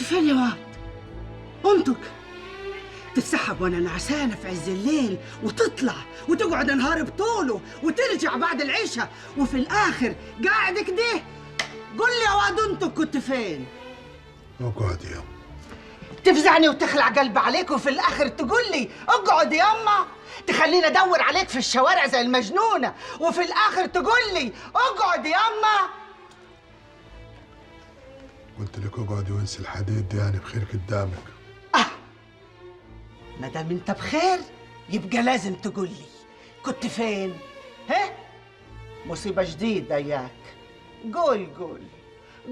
فين يا واد؟ انطق. تتسحب وانا نعسانه في عز الليل وتطلع وتقعد نهار بطوله وترجع بعد العشاء وفي الاخر قاعد كده. قول لي يا واد انطق كنت فين؟ اقعد يا تفزعني وتخلع قلب عليك وفي الاخر تقول لي اقعد ياما. تخليني ادور عليك في الشوارع زي المجنونه وفي الاخر تقول لي اقعد ياما. قلت لك اقعد وانسي الحديد دي، يعني بخير قدامك. ما دام انت بخير يبقى لازم تقول لي كنت فين؟ ها؟ مصيبه جديده اياك. قول قول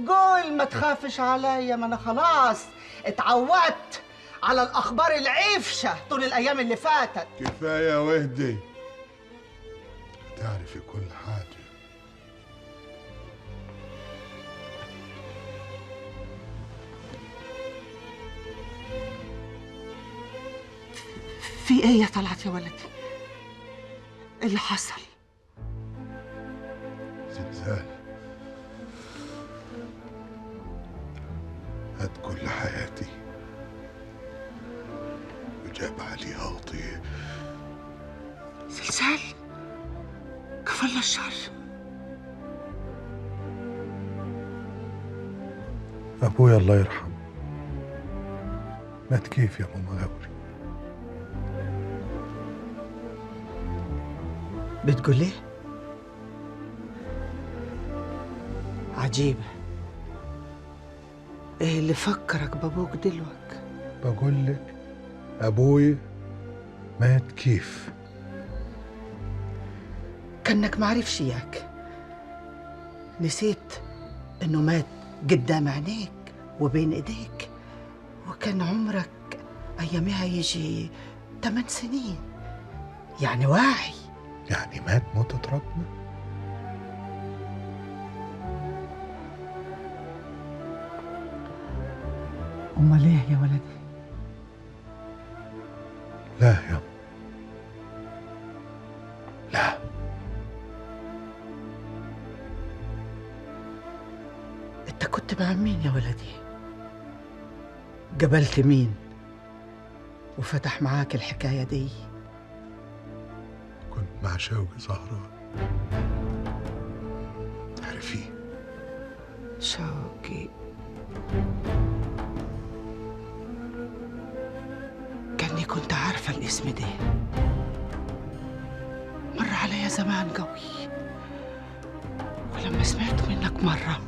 قول، ما تخافش عليا، ما انا خلاص اتعودت على الاخبار العفشه طول الايام اللي فاتت. كفايه واهدي، تعرفي كل حاجه. في ايه يا طلعت يا ولدي؟ إيه اللي حصل؟ زلزال هات كل حياتي وجاب عليها وطيه. زلزال؟ كفى الله الشر. ابويا الله يرحمه مات كيف يا ماما غوري؟ بتقول ايه؟ عجيبة. ايه اللي فكرك بابوك دلوقتي؟ بقول لك ابويا مات كيف؟ كأنك معرفش ياك. نسيت انه مات قدام عينيك وبين ايديك، وكان عمرك ايامها يجي 8 سنين، يعني واعي. يعني مات موتة ربنا؟ امال ايه يا ولدي؟ لا يا لا. انت كنت مع مين يا ولدي؟ قبلت مين وفتح معاك الحكاية دي؟ كنت مع شوقي زهران، تعرفيه؟ شوقي؟ كأني كنت عارفة الاسم ده، مر عليا زمان قوي، ولما سمعت منك مرة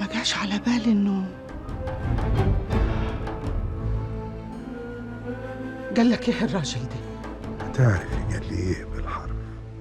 ما جاش على بالي انه قال لك ايه الراجل ده؟ تعرفي قال لي ايه بالحق؟